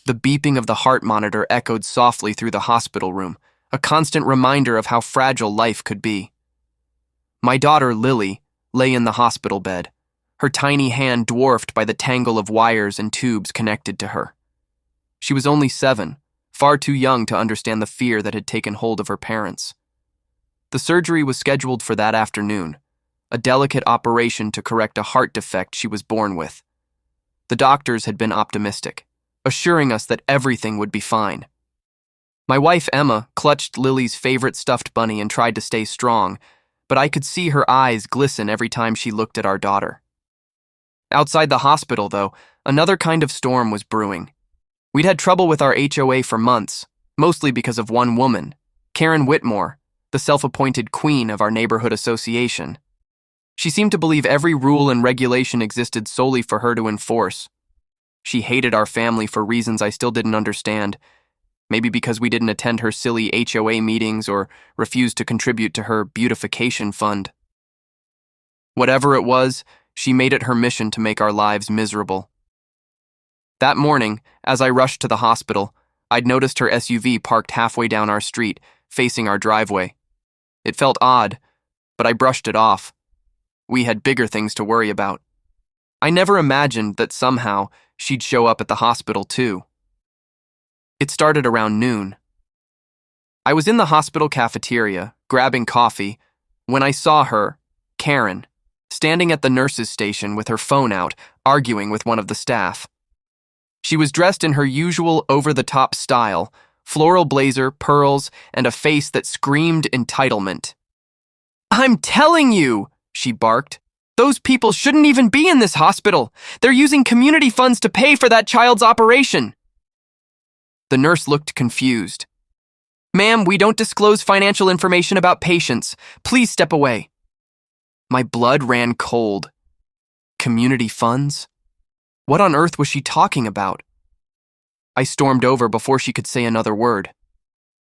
The beeping of the heart monitor echoed softly through the hospital room, a constant reminder of how fragile life could be. My daughter, Lily, lay in the hospital bed, her tiny hand dwarfed by the tangle of wires and tubes connected to her. She was only 7, far too young to understand the fear that had taken hold of her parents. The surgery was scheduled for that afternoon, a delicate operation to correct a heart defect she was born with. The doctors had been optimistic, assuring us that everything would be fine. My wife, Emma, clutched Lily's favorite stuffed bunny and tried to stay strong, but I could see her eyes glisten every time she looked at our daughter. Outside the hospital, though, another kind of storm was brewing. We'd had trouble with our HOA for months, mostly because of one woman, Karen Whitmore, the self-appointed queen of our neighborhood association. She seemed to believe every rule and regulation existed solely for her to enforce. She hated our family for reasons I still didn't understand, maybe because we didn't attend her silly HOA meetings or refused to contribute to her beautification fund. Whatever it was, she made it her mission to make our lives miserable. That morning, as I rushed to the hospital, I'd noticed her SUV parked halfway down our street, facing our driveway. It felt odd, but I brushed it off. We had bigger things to worry about. I never imagined that somehow she'd show up at the hospital too. It started around noon. I was in the hospital cafeteria, grabbing coffee, when I saw her, Karen, standing at the nurse's station with her phone out, arguing with one of the staff. She was dressed in her usual over-the-top style, floral blazer, pearls, and a face that screamed entitlement. "I'm telling you," she barked, "those people shouldn't even be in this hospital. They're using community funds to pay for that child's operation." The nurse looked confused. "Ma'am, we don't disclose financial information about patients. Please step away." My blood ran cold. Community funds? What on earth was she talking about? I stormed over before she could say another word.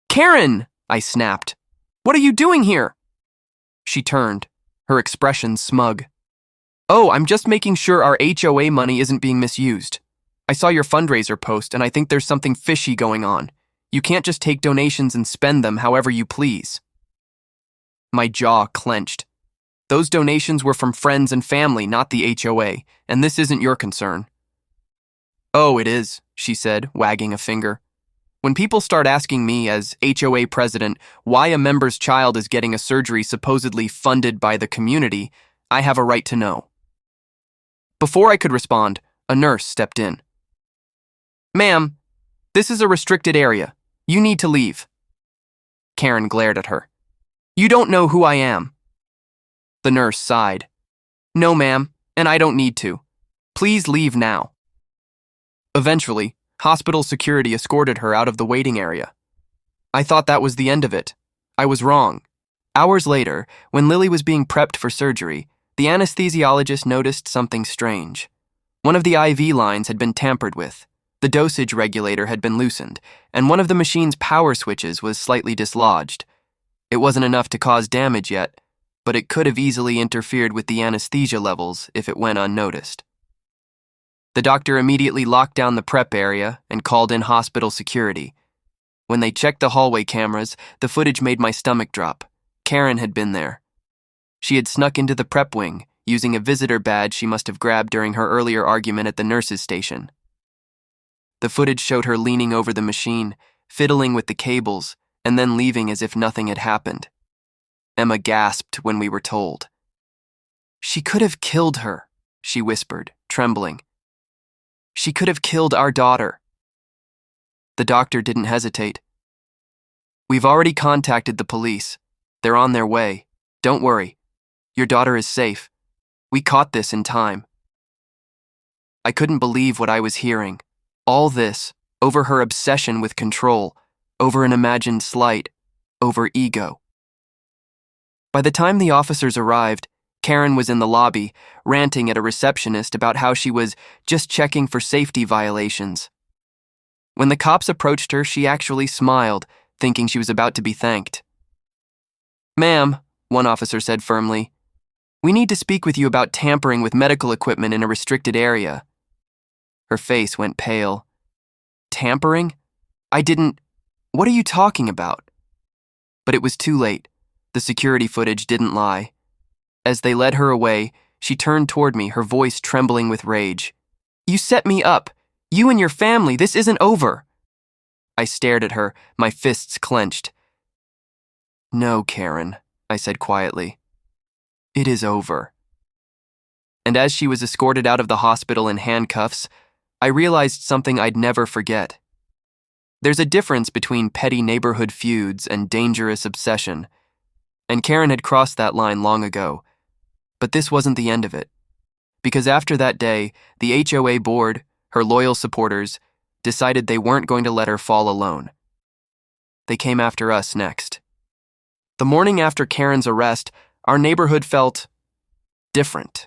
"Karen!" I snapped. "What are you doing here?" She turned, her expression smug. "Oh, I'm just making sure our HOA money isn't being misused. I saw your fundraiser post and I think there's something fishy going on. You can't just take donations and spend them however you please." My jaw clenched. Those donations were from friends and family, not the HOA, and this isn't your concern. "Oh, it is," she said, wagging a finger. "When people start asking me, as HOA president, why a member's child is getting a surgery supposedly funded by the community, I have a right to know." Before I could respond, a nurse stepped in. "Ma'am, this is a restricted area. You need to leave." Karen glared at her. "You don't know who I am." The nurse sighed. "No, ma'am, and I don't need to. Please leave now." Eventually, hospital security escorted her out of the waiting area. I thought that was the end of it. I was wrong. Hours later, when Lily was being prepped for surgery, the anesthesiologist noticed something strange. One of the IV lines had been tampered with, the dosage regulator had been loosened, and one of the machine's power switches was slightly dislodged. It wasn't enough to cause damage yet, but it could have easily interfered with the anesthesia levels if it went unnoticed. The doctor immediately locked down the prep area and called in hospital security. When they checked the hallway cameras, the footage made my stomach drop. Karen had been there. She had snuck into the prep wing, using a visitor badge she must have grabbed during her earlier argument at the nurse's station. The footage showed her leaning over the machine, fiddling with the cables, and then leaving as if nothing had happened. Emma gasped when we were told. "She could have killed her," she whispered, trembling. "She could have killed our daughter." The doctor didn't hesitate. "We've already contacted the police. They're on their way. Don't worry. Your daughter is safe. We caught this in time." I couldn't believe what I was hearing. All this, over her obsession with control, over an imagined slight, over ego. By the time the officers arrived, Karen was in the lobby, ranting at a receptionist about how she was just checking for safety violations. When the cops approached her, she actually smiled, thinking she was about to be thanked. "Ma'am," one officer said firmly, "we need to speak with you about tampering with medical equipment in a restricted area." Her face went pale. Tampering? I didn't. What are you talking about? But it was too late. The security footage didn't lie. As they led her away, she turned toward me, her voice trembling with rage. You set me up. You and your family, this isn't over. I stared at her, my fists clenched. No, Karen, I said quietly. It is over. And as she was escorted out of the hospital in handcuffs, I realized something I'd never forget. There's a difference between petty neighborhood feuds and dangerous obsession, and Karen had crossed that line long ago. But this wasn't the end of it, because after that day, the HOA board, her loyal supporters, decided they weren't going to let her fall alone. They came after us next. The morning after Karen's arrest, our neighborhood felt different.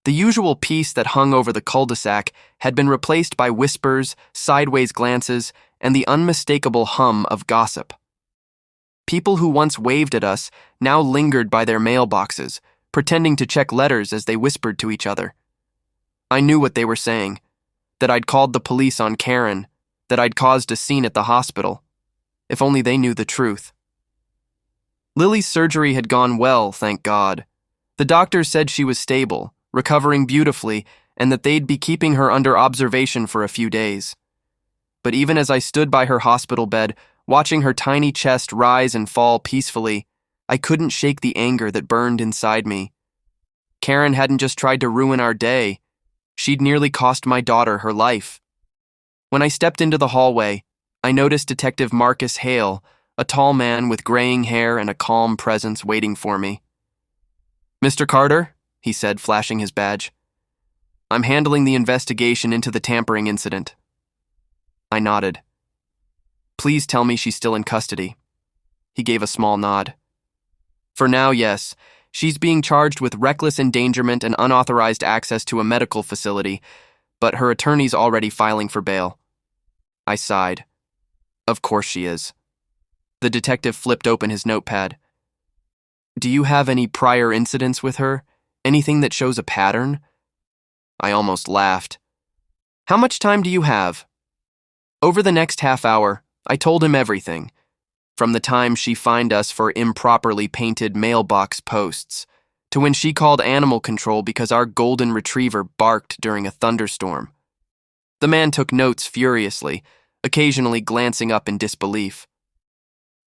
The usual peace that hung over the cul-de-sac had been replaced by whispers, sideways glances, and the unmistakable hum of gossip. People who once waved at us now lingered by their mailboxes, pretending to check letters as they whispered to each other. I knew what they were saying, that I'd called the police on Karen, that I'd caused a scene at the hospital. If only they knew the truth. Lily's surgery had gone well, thank God. The doctors said she was stable, recovering beautifully, and that they'd be keeping her under observation for a few days. But even as I stood by her hospital bed, watching her tiny chest rise and fall peacefully, I couldn't shake the anger that burned inside me. Karen hadn't just tried to ruin our day. She'd nearly cost my daughter her life. When I stepped into the hallway, I noticed Detective Marcus Hale, a tall man with graying hair and a calm presence waiting for me. Mr. Carter, he said, flashing his badge. I'm handling the investigation into the tampering incident. I nodded. Please tell me she's still in custody. He gave a small nod. For now, yes. She's being charged with reckless endangerment and unauthorized access to a medical facility, but her attorney's already filing for bail. I sighed. Of course she is. The detective flipped open his notepad. Do you have any prior incidents with her? Anything that shows a pattern? I almost laughed. How much time do you have? Over the next half hour, I told him everything. From the time she fined us for improperly painted mailbox posts, to when she called animal control because our golden retriever barked during a thunderstorm. The man took notes furiously, occasionally glancing up in disbelief.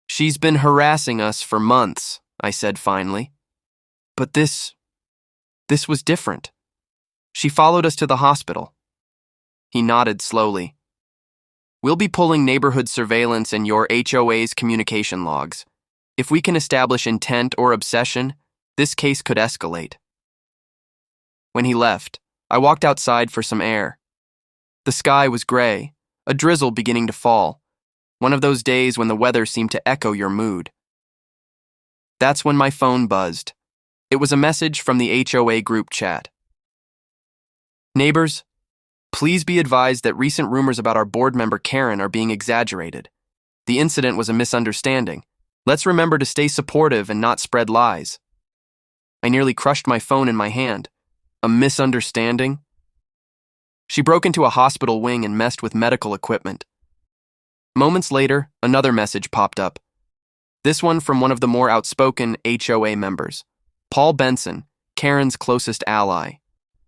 She's been harassing us for months, I said finally. But this was different. She followed us to the hospital. He nodded slowly. We'll be pulling neighborhood surveillance and your HOA's communication logs. If we can establish intent or obsession, this case could escalate. When he left, I walked outside for some air. The sky was gray, a drizzle beginning to fall, one of those days when the weather seemed to echo your mood. That's when my phone buzzed. It was a message from the HOA group chat. Neighbors, please be advised that recent rumors about our board member Karen are being exaggerated. The incident was a misunderstanding. Let's remember to stay supportive and not spread lies. I nearly crushed my phone in my hand. A misunderstanding? She broke into a hospital wing and messed with medical equipment. Moments later, another message popped up. This one from one of the more outspoken HOA members, Paul Benson, Karen's closest ally.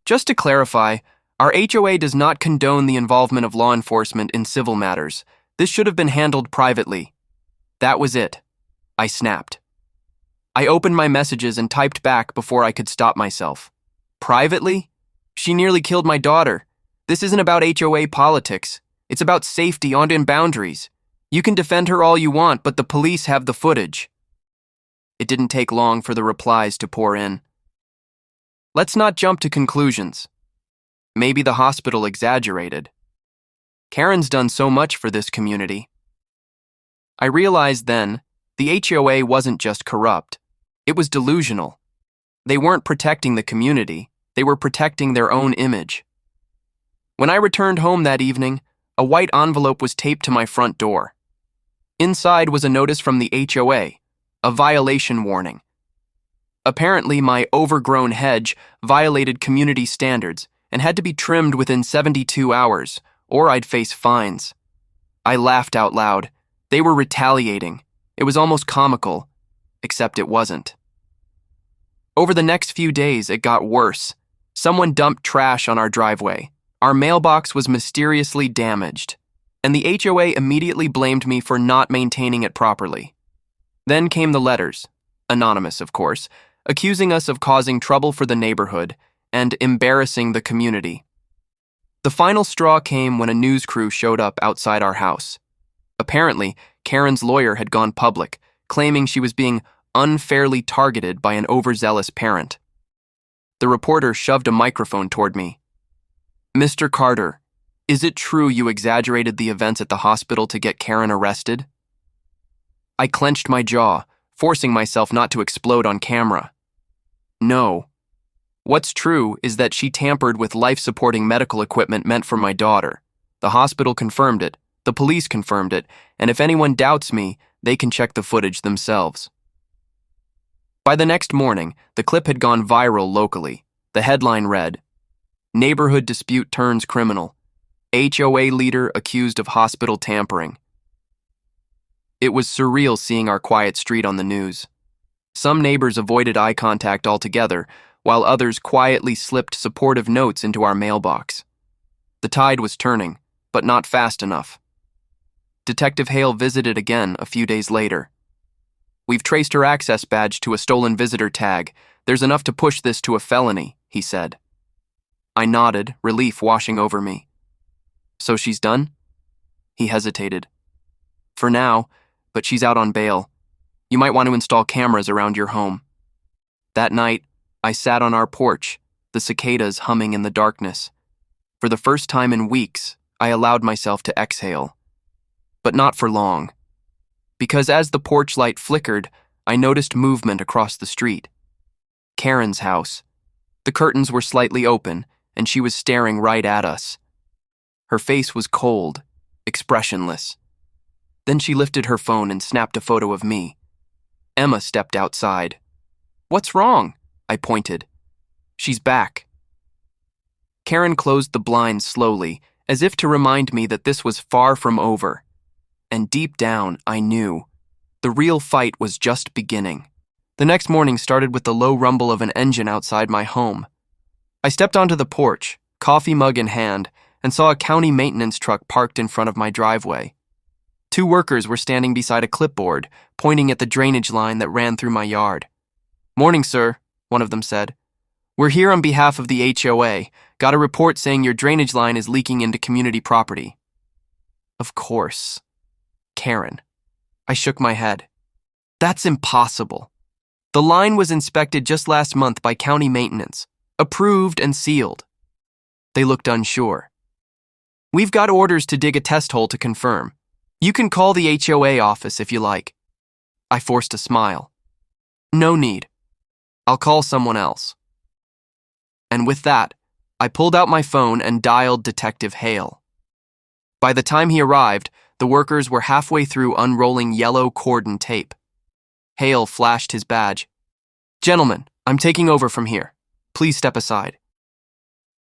Just to clarify, our HOA does not condone the involvement of law enforcement in civil matters. This should have been handled privately. That was it. I snapped. I opened my messages and typed back before I could stop myself. Privately? She nearly killed my daughter. This isn't about HOA politics. It's about safety and boundaries. You can defend her all you want, but the police have the footage. It didn't take long for the replies to pour in. Let's not jump to conclusions. Maybe the hospital exaggerated. Karen's done so much for this community. I realized then, the HOA wasn't just corrupt. It was delusional. They weren't protecting the community. They were protecting their own image. When I returned home that evening, a white envelope was taped to my front door. Inside was a notice from the HOA, a violation warning. Apparently, my overgrown hedge violated community standards and had to be trimmed within 72 hours, or I'd face fines. I laughed out loud. They were retaliating. It was almost comical, except it wasn't. Over the next few days, it got worse. Someone dumped trash on our driveway. Our mailbox was mysteriously damaged, and the HOA immediately blamed me for not maintaining it properly. Then came the letters, anonymous of course, accusing us of causing trouble for the neighborhood and embarrassing the community. The final straw came when a news crew showed up outside our house. Apparently, Karen's lawyer had gone public, claiming she was being unfairly targeted by an overzealous parent. The reporter shoved a microphone toward me. "Mr. Carter, is it true you exaggerated the events at the hospital to get Karen arrested?" I clenched my jaw, forcing myself not to explode on camera. "No. What's true is that she tampered with life-supporting medical equipment meant for my daughter. The hospital confirmed it, the police confirmed it, and if anyone doubts me, they can check the footage themselves." By the next morning, the clip had gone viral locally. The headline read, "Neighborhood dispute turns criminal. HOA leader accused of hospital tampering." It was surreal seeing our quiet street on the news. Some neighbors avoided eye contact altogether, while others quietly slipped supportive notes into our mailbox. The tide was turning, but not fast enough. Detective Hale visited again a few days later. "We've traced her access badge to a stolen visitor tag. There's enough to push this to a felony," he said. I nodded, relief washing over me. "So she's done?" He hesitated. "For now, but she's out on bail. You might want to install cameras around your home." That night, I sat on our porch, the cicadas humming in the darkness. For the first time in weeks, I allowed myself to exhale. But not for long. Because as the porch light flickered, I noticed movement across the street. Karen's house. The curtains were slightly open, and she was staring right at us. Her face was cold, expressionless. Then she lifted her phone and snapped a photo of me. Emma stepped outside. "What's wrong?" I pointed. "She's back." Karen closed the blinds slowly, as if to remind me that this was far from over. And deep down, I knew. The real fight was just beginning. The next morning started with the low rumble of an engine outside my home. I stepped onto the porch, coffee mug in hand, and saw a county maintenance truck parked in front of my driveway. 2 workers were standing beside a clipboard, pointing at the drainage line that ran through my yard. "Morning, sir," one of them said. "We're here on behalf of the HOA. Got a report saying your drainage line is leaking into community property." Of course. Karen. I shook my head. That's impossible. The line was inspected just last month by county maintenance, approved and sealed. They looked unsure. "We've got orders to dig a test hole to confirm. You can call the HOA office if you like." I forced a smile. "No need. I'll call someone else." And with that, I pulled out my phone and dialed Detective Hale. By the time he arrived, the workers were halfway through unrolling yellow cordon tape. Hale flashed his badge. "Gentlemen, I'm taking over from here. Please step aside."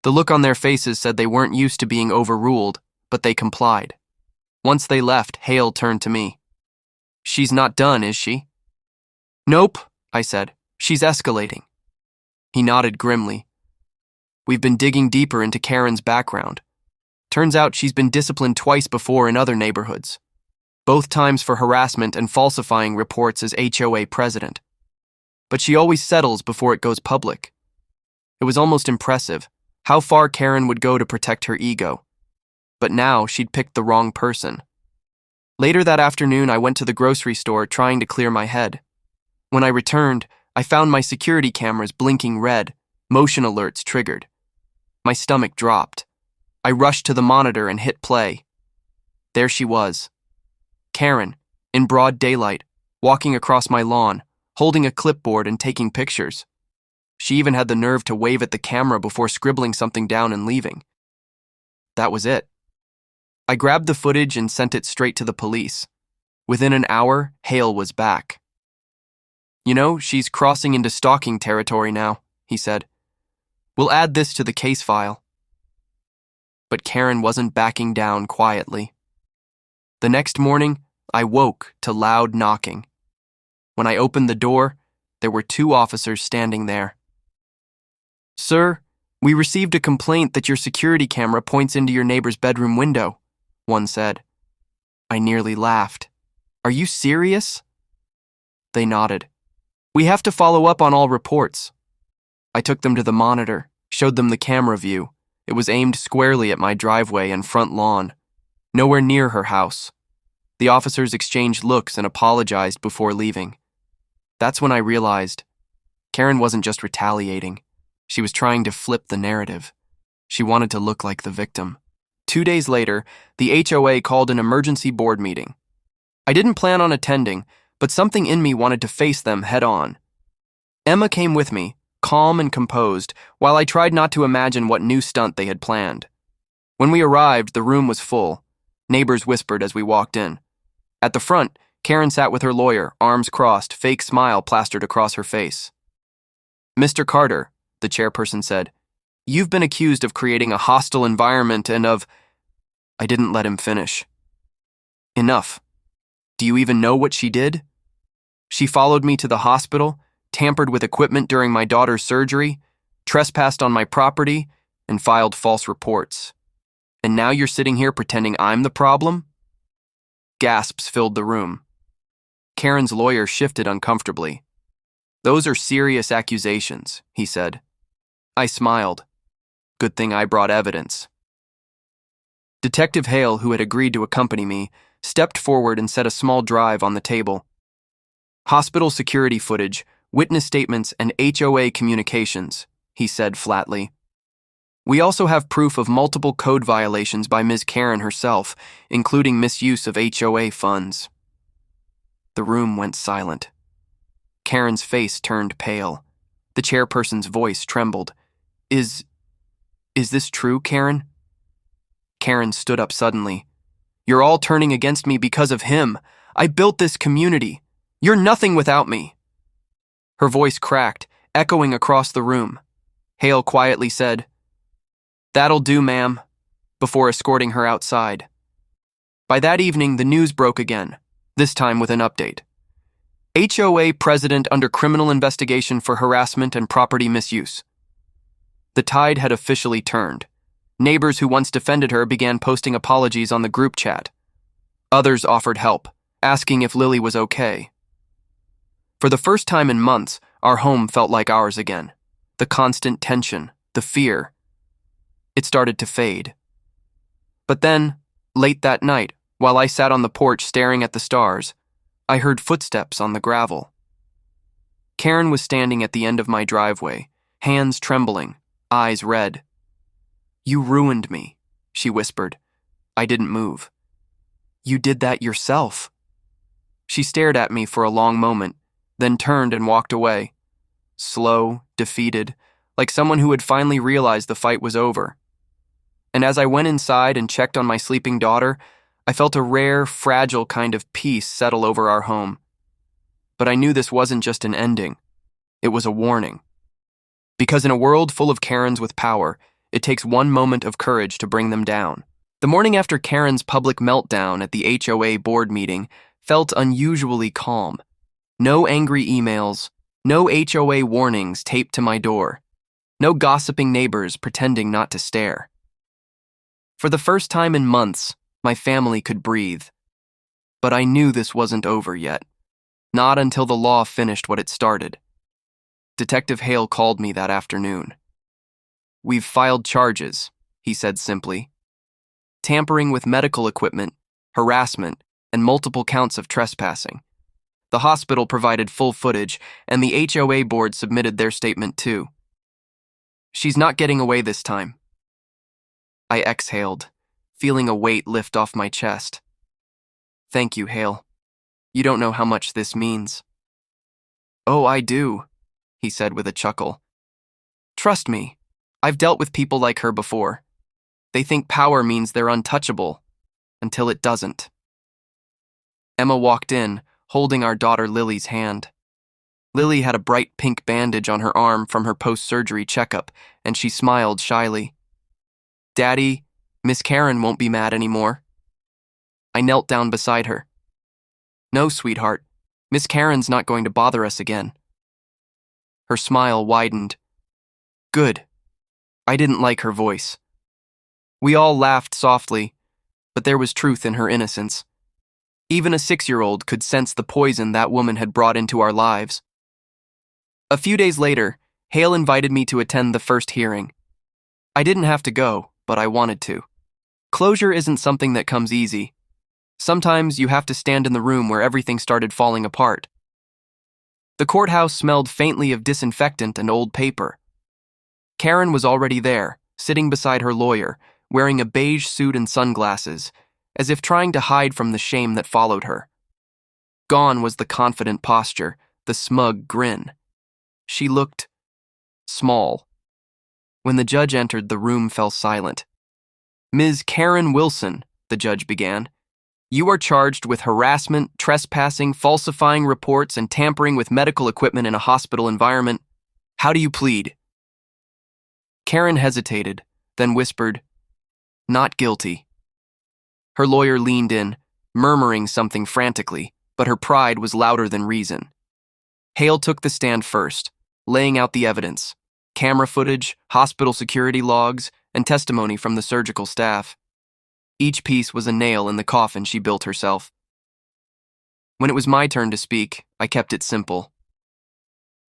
The look on their faces said they weren't used to being overruled, but they complied. Once they left, Hale turned to me. "She's not done, is she?" "Nope," I said. "She's escalating." He nodded grimly. "We've been digging deeper into Karen's background. Turns out she's been disciplined twice before in other neighborhoods, both times for harassment and falsifying reports as HOA president. But she always settles before it goes public. It was almost impressive how far Karen would go to protect her ego. But now she'd picked the wrong person. Later that afternoon, I went to the grocery store trying to clear my head. When I returned, I found my security cameras blinking red, motion alerts triggered. My stomach dropped. I rushed to the monitor and hit play. There she was. Karen, in broad daylight, walking across my lawn, holding a clipboard and taking pictures. She even had the nerve to wave at the camera before scribbling something down and leaving. That was it. I grabbed the footage and sent it straight to the police. Within an hour, Hale was back. "You know, she's crossing into stalking territory now," he said. "We'll add this to the case file." But Karen wasn't backing down quietly. The next morning, I woke to loud knocking. When I opened the door, there were 2 officers standing there. "Sir, we received a complaint that your security camera points into your neighbor's bedroom window," one said. I nearly laughed. "Are you serious?" They nodded. "We have to follow up on all reports." I took them to the monitor, showed them the camera view. It was aimed squarely at my driveway and front lawn, nowhere near her house. The officers exchanged looks and apologized before leaving. That's when I realized Karen wasn't just retaliating. She was trying to flip the narrative. She wanted to look like the victim. 2 days later, the HOA called an emergency board meeting. I didn't plan on attending, but something in me wanted to face them head on. Emma came with me, calm and composed, while I tried not to imagine what new stunt they had planned. When we arrived, the room was full. Neighbors whispered as we walked in. At the front, Karen sat with her lawyer, arms crossed, fake smile plastered across her face. "Mr. Carter," the chairperson said, "you've been accused of creating a hostile environment and of—" I didn't let him finish. "Enough. Do you even know what she did? She followed me to the hospital, tampered with equipment during my daughter's surgery, trespassed on my property, and filed false reports. And now you're sitting here pretending I'm the problem?" Gasps filled the room. Karen's lawyer shifted uncomfortably. "Those are serious accusations," he said. I smiled. Good thing I brought evidence. Detective Hale, who had agreed to accompany me, stepped forward and set a small drive on the table. "Hospital security footage, witness statements, and HOA communications," he said flatly. "We also have proof of multiple code violations by Ms. Karen herself, including misuse of HOA funds." The room went silent. Karen's face turned pale. The chairperson's voice trembled. Is this true, Karen?" Karen stood up suddenly. "You're all turning against me because of him. I built this community. You're nothing without me." Her voice cracked, echoing across the room. Hale quietly said, "That'll do, ma'am," before escorting her outside. By that evening, the news broke again, this time with an update. HOA president under criminal investigation for harassment and property misuse. The tide had officially turned. Neighbors who once defended her began posting apologies on the group chat. Others offered help, asking if Lily was okay. For the first time in months, our home felt like ours again. The constant tension, the fear. It started to fade. But then, late that night, while I sat on the porch staring at the stars, I heard footsteps on the gravel. Karen was standing at the end of my driveway, hands trembling, eyes red. "You ruined me," she whispered. I didn't move. "You did that yourself." She stared at me for a long moment, then turned and walked away. Slow, defeated, like someone who had finally realized the fight was over. And as I went inside and checked on my sleeping daughter, I felt a rare, fragile kind of peace settle over our home. But I knew this wasn't just an ending. It was a warning. Because in a world full of Karens with power, it takes one moment of courage to bring them down. The morning after Karen's public meltdown at the HOA board meeting felt unusually calm. No angry emails, no HOA warnings taped to my door, no gossiping neighbors pretending not to stare. For the first time in months, my family could breathe. But I knew this wasn't over yet. Not until the law finished what it started. Detective Hale called me that afternoon. "We've filed charges," he said simply. "Tampering with medical equipment, harassment, and multiple counts of trespassing. The hospital provided full footage, and the HOA board submitted their statement too. She's not getting away this time." I exhaled, feeling a weight lift off my chest. "Thank you, Hale. You don't know how much this means." "Oh, I do," he said with a chuckle. "Trust me, I've dealt with people like her before. They think power means they're untouchable, until it doesn't." Emma walked in, holding our daughter Lily's hand. Lily had a bright pink bandage on her arm from her post-surgery checkup, and she smiled shyly. "Daddy, Miss Karen won't be mad anymore. I knelt down beside her. No, sweetheart. Miss Karen's not going to bother us again. Her smile widened. Good. I didn't like her voice. We all laughed softly, but there was truth in her innocence. Even a 6-year-old could sense the poison that woman had brought into our lives. A few days later, Hale invited me to attend the first hearing. I didn't have to go, but I wanted to. Closure isn't something that comes easy. Sometimes you have to stand in the room where everything started falling apart. The courthouse smelled faintly of disinfectant and old paper. Karen was already there, sitting beside her lawyer, wearing a beige suit and sunglasses, as if trying to hide from the shame that followed her. Gone was the confident posture, the smug grin. She looked small. When the judge entered, the room fell silent. Ms. Karen Wilson, the judge began, you are charged with harassment, trespassing, falsifying reports, and tampering with medical equipment in a hospital environment. How do you plead? Karen hesitated, then whispered, not guilty. Her lawyer leaned in, murmuring something frantically, but her pride was louder than reason. Hale took the stand first, laying out the evidence, camera footage, hospital security logs, and testimony from the surgical staff. Each piece was a nail in the coffin she built herself. When it was my turn to speak, I kept it simple.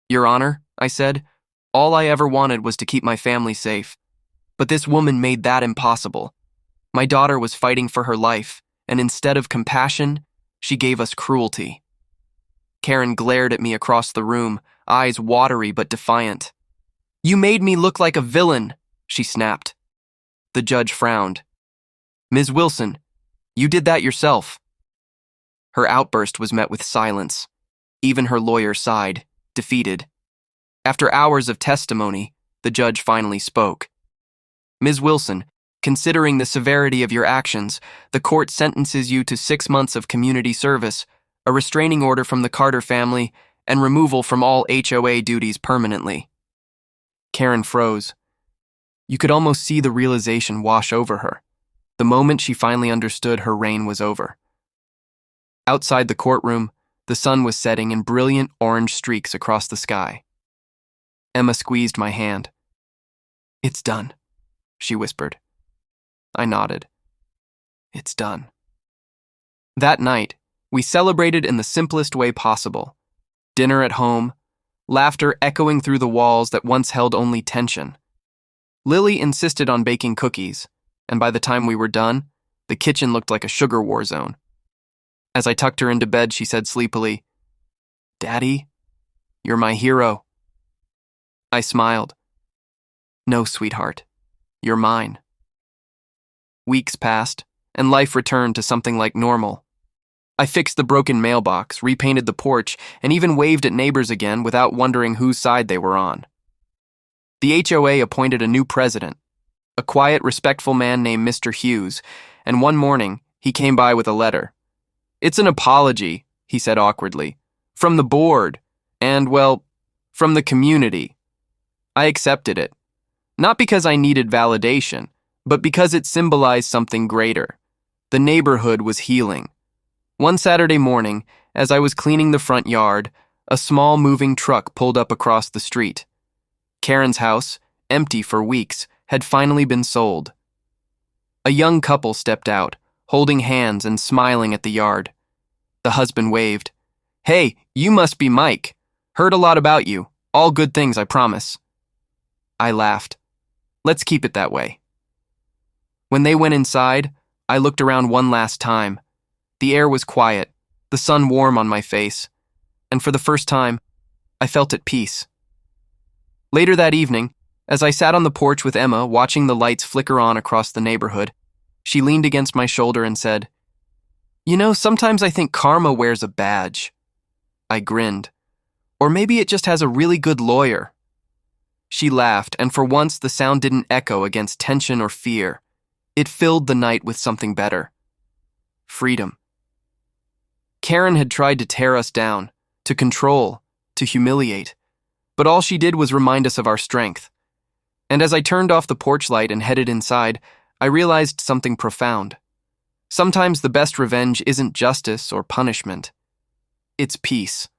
Your Honor, I said, all I ever wanted was to keep my family safe. But this woman made that impossible. My daughter was fighting for her life, and instead of compassion, she gave us cruelty. Karen glared at me across the room, eyes watery but defiant. You made me look like a villain, she snapped. The judge frowned. Ms. Wilson, you did that yourself. Her outburst was met with silence. Even her lawyer sighed, defeated. After hours of testimony, the judge finally spoke. Ms. Wilson, considering the severity of your actions, the court sentences you to 6 months of community service, a restraining order from the Carter family, and removal from all HOA duties permanently. Karen froze. You could almost see the realization wash over her. The moment she finally understood her reign was over. Outside the courtroom, the sun was setting in brilliant orange streaks across the sky. Emma squeezed my hand. It's done, she whispered. I nodded. It's done. That night, we celebrated in the simplest way possible. Dinner at home, laughter echoing through the walls that once held only tension. Lily insisted on baking cookies, and by the time we were done, the kitchen looked like a sugar war zone. As I tucked her into bed, she said sleepily, Daddy, you're my hero. I smiled. No, sweetheart, you're mine. Weeks passed, and life returned to something like normal. I fixed the broken mailbox, repainted the porch, and even waved at neighbors again without wondering whose side they were on. The HOA appointed a new president, a quiet, respectful man named Mr. Hughes, and one morning, he came by with a letter. It's an apology, he said awkwardly, from the board, and, well, from the community. I accepted it, not because I needed validation, but because it symbolized something greater. The neighborhood was healing. One Saturday morning, as I was cleaning the front yard, a small moving truck pulled up across the street. Karen's house, empty for weeks, had finally been sold. A young couple stepped out, holding hands and smiling at the yard. The husband waved. Hey, you must be Mike. Heard a lot about you. All good things, I promise. I laughed. Let's keep it that way. When they went inside, I looked around one last time. The air was quiet, the sun warm on my face, and for the first time, I felt at peace. Later that evening, as I sat on the porch with Emma watching the lights flicker on across the neighborhood, she leaned against my shoulder and said, You know, sometimes I think karma wears a badge. I grinned. Or maybe it just has a really good lawyer. She laughed, and for once the sound didn't echo against tension or fear. It filled the night with something better. Freedom. Karen had tried to tear us down, to control, to humiliate, but all she did was remind us of our strength. And as I turned off the porch light and headed inside, I realized something profound. Sometimes the best revenge isn't justice or punishment. It's peace.